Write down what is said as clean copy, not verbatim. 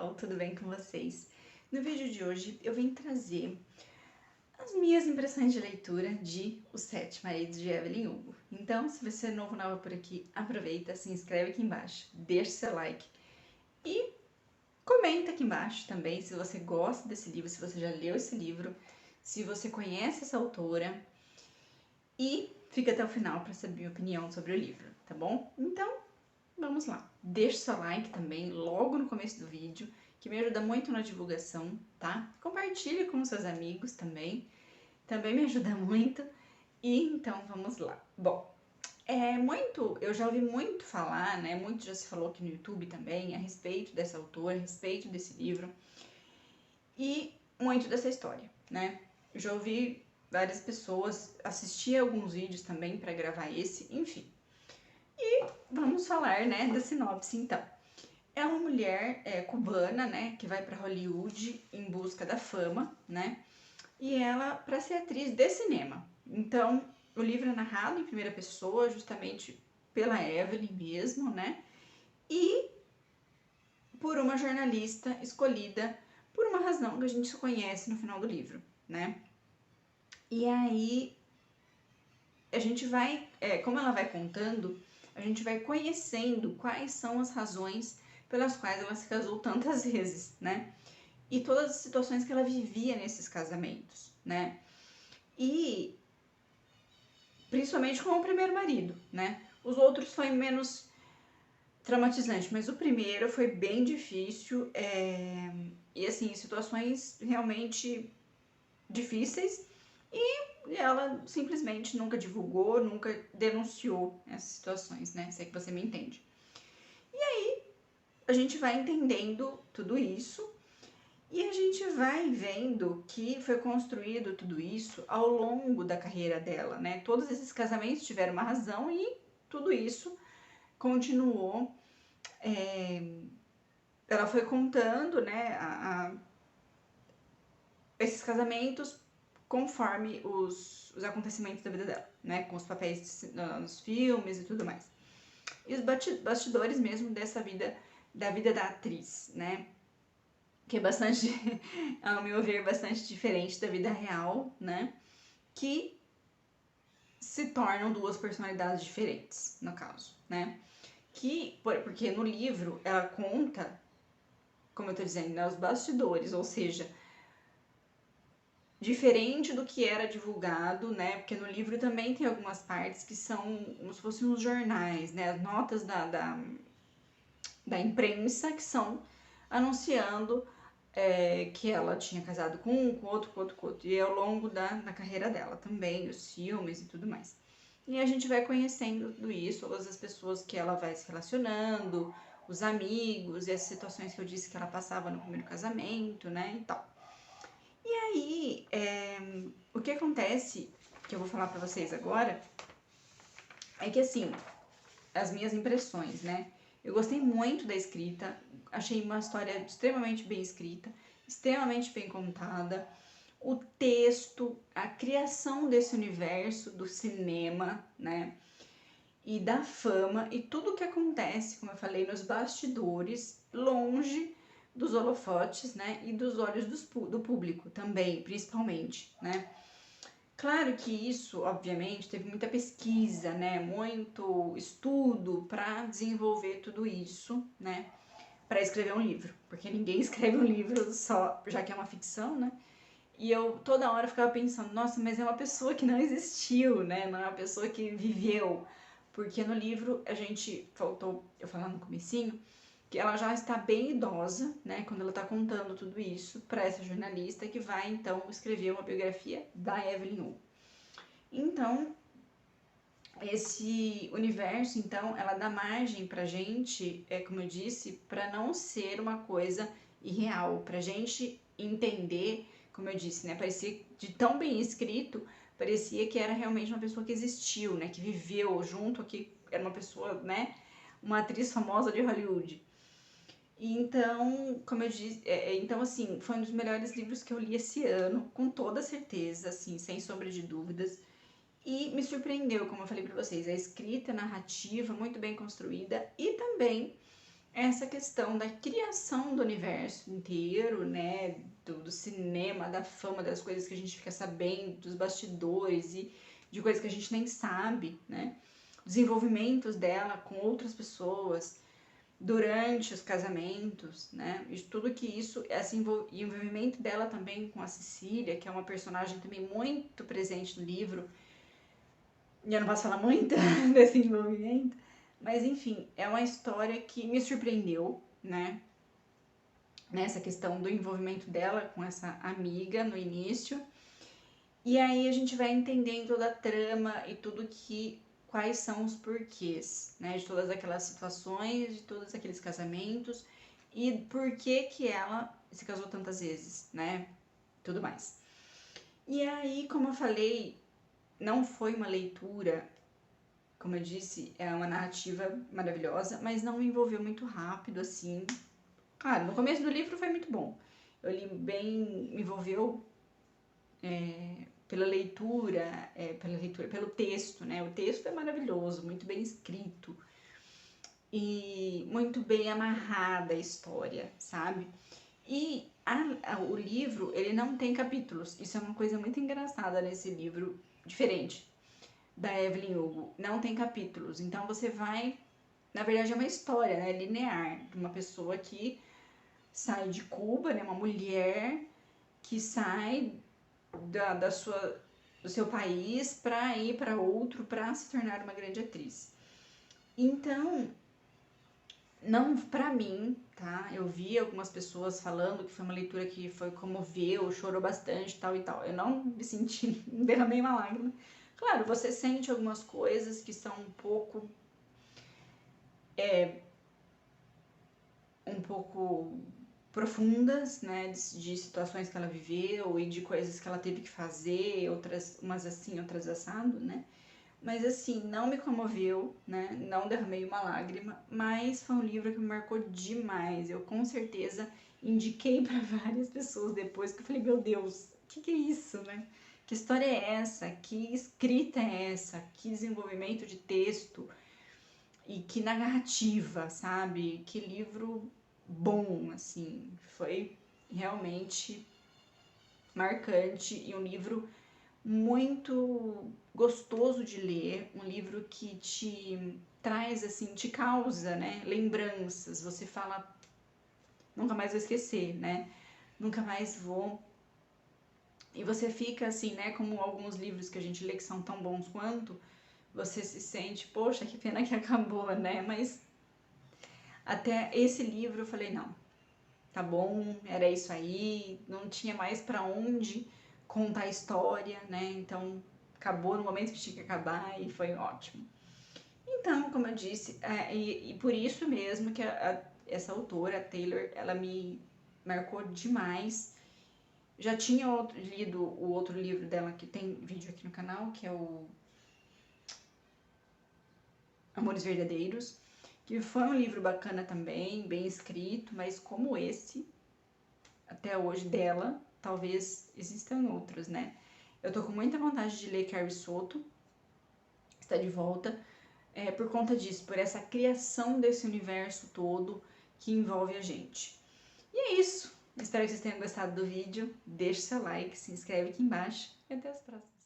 pessoal, tudo bem com vocês? No vídeo de hoje eu vim trazer as minhas impressões de leitura de Os Sete Maridos de Evelyn Hugo. Então, se você é novo ou nova por aqui, aproveita, se inscreve aqui embaixo, deixa seu like e comenta aqui embaixo também se você gosta desse livro, se você já leu esse livro, se você conhece essa autora e fica até o final para saber minha opinião sobre o livro, tá bom? Então, vamos lá. Deixe seu like também logo no começo do vídeo, que me ajuda muito na divulgação, tá? Compartilhe com seus amigos também me ajuda muito. E então vamos lá. Bom, eu já ouvi muito falar, né? Muito já se falou aqui no YouTube também a respeito dessa autora, a respeito desse livro e muito dessa história, né? Eu já ouvi várias pessoas, assisti alguns vídeos também para gravar esse, enfim. Vamos falar, né, da sinopse, então. É uma mulher cubana, né, que vai para Hollywood em busca da fama, né, e ela para ser atriz de cinema. Então, o livro é narrado em primeira pessoa, justamente pela Evelyn mesmo, né, e por uma jornalista escolhida por uma razão que a gente conhece no final do livro, né. E aí, a gente vai, como ela vai contando, a gente vai conhecendo quais são as razões pelas quais ela se casou tantas vezes, né? E todas as situações que ela vivia nesses casamentos, né? E principalmente com o primeiro marido, né? Os outros foi menos traumatizante, mas o primeiro foi bem difícil e assim, situações realmente difíceis e ela simplesmente nunca divulgou, nunca denunciou essas situações, né? Se é que você me entende. E aí, a gente vai entendendo tudo isso e a gente vai vendo que foi construído tudo isso ao longo da carreira dela, né? Todos esses casamentos tiveram uma razão e tudo isso continuou. Ela foi contando, né, esses casamentos conforme os acontecimentos da vida dela, né? Com os papéis nos filmes e tudo mais. E os bastidores mesmo dessa vida, da vida da atriz, né? Que é bastante, ao meu ver, bastante diferente da vida real, né? Que se tornam duas personalidades diferentes, no caso, né? Porque no livro ela conta, como eu tô dizendo, né, os bastidores, ou seja, diferente do que era divulgado, né? Porque no livro também tem algumas partes que são como se fossem uns jornais, né? As notas da imprensa que são anunciando que ela tinha casado com um, com outro, com outro, com outro. E ao longo da carreira dela também, os filmes e tudo mais. E a gente vai conhecendo tudo isso, todas as pessoas que ela vai se relacionando, os amigos e as situações que eu disse que ela passava no primeiro casamento, né, e tal. E aí, o que acontece, que eu vou falar pra vocês agora, é que assim, as minhas impressões, né, eu gostei muito da escrita, achei uma história extremamente bem escrita, extremamente bem contada. O texto, a criação desse universo do cinema, né? E da fama e tudo o que acontece, como eu falei, nos bastidores, longe dos holofotes, né? E dos olhos do público também, principalmente, né? Claro que isso, obviamente, teve muita pesquisa, né? Muito estudo para desenvolver tudo isso, né? Para escrever um livro, porque ninguém escreve um livro só, já que é uma ficção, né? E eu toda hora ficava pensando, nossa, mas é uma pessoa que não existiu, né? Não é uma pessoa que viveu. Porque no livro a gente faltou eu falar no comecinho que ela já está bem idosa, né? Quando ela está contando tudo isso para essa jornalista que vai então escrever uma biografia da Evelyn Hugo. Então, esse universo, então, ela dá margem pra gente, como eu disse, para não ser uma coisa irreal, pra gente entender, como eu disse, né, parecia de tão bem escrito, parecia que era realmente uma pessoa que existiu, né, que viveu junto, que era uma pessoa, né, uma atriz famosa de Hollywood. E então, como eu disse, então assim, foi um dos melhores livros que eu li esse ano, com toda certeza, assim, sem sombra de dúvidas. E me surpreendeu, como eu falei para vocês, a escrita, a narrativa muito bem construída e também essa questão da criação do universo inteiro, né, do cinema, da fama, das coisas que a gente fica sabendo, dos bastidores e de coisas que a gente nem sabe, né, desenvolvimentos dela com outras pessoas durante os casamentos, né, e tudo que isso, esse envolvimento dela também com a Cecília, que é uma personagem também muito presente no livro, e eu não posso falar muito desse envolvimento, mas enfim, é uma história que me surpreendeu, né? Nessa questão do envolvimento dela com essa amiga no início. E aí a gente vai entendendo toda a trama e tudo que quais são os porquês, né, de todas aquelas situações, de todos aqueles casamentos e por que que ela se casou tantas vezes, né? Tudo mais. E aí, como eu falei, não foi uma leitura, como eu disse, é uma narrativa maravilhosa, mas não me envolveu muito rápido assim. Claro, no começo do livro foi muito bom. Eu li bem, me envolveu pela leitura, pelo texto, né? O texto é maravilhoso, muito bem escrito e muito bem amarrada a história, sabe? E o livro, ele não tem capítulos. Isso é uma coisa muito engraçada nesse livro, diferente da Evelyn Hugo. Não tem capítulos. Então você vai... Na verdade é uma história, né? Linear. De uma pessoa que sai de Cuba, né? Uma mulher que sai do seu país para ir para outro, para se tornar uma grande atriz. Então, não, para mim, tá? Eu vi algumas pessoas falando que foi uma leitura que foi comoveu, chorou bastante, tal e tal. Eu não me senti, não derramei uma lágrima. Claro, você sente algumas coisas que são um pouco profundas, né, de situações que ela viveu e de coisas que ela teve que fazer, outras, umas assim, outras assado, né? Mas assim, não me comoveu, né? Não derramei uma lágrima, mas foi um livro que me marcou demais. Eu com certeza indiquei para várias pessoas depois que eu falei, meu Deus, o que é isso, né? Que história é essa? Que escrita é essa? Que desenvolvimento de texto e que narrativa, sabe? Que livro bom, assim. Foi realmente marcante e um livro muito gostoso de ler, um livro que te traz assim, te causa, né, lembranças. Você fala, nunca mais vou esquecer, né? Nunca mais vou. E você fica assim, né, como alguns livros que a gente lê que são tão bons quanto, você se sente, poxa, que pena que acabou, né? Mas até esse livro eu falei, não, tá bom, era isso aí, não tinha mais para onde contar a história, né? Então acabou no momento que tinha que acabar e foi ótimo. Então, como eu disse, e por isso mesmo que essa autora, a Taylor, ela me marcou demais. Já tinha lido o outro livro dela, que tem vídeo aqui no canal, que é o Amores Verdadeiros, que foi um livro bacana também, bem escrito, mas como esse, até hoje dela, talvez existam outros, né? Eu tô com muita vontade de ler Carrie Soto, está de volta, por conta disso, por essa criação desse universo todo que envolve a gente. E é isso. Espero que vocês tenham gostado do vídeo. Deixe seu like, se inscreve aqui embaixo e até as próximas.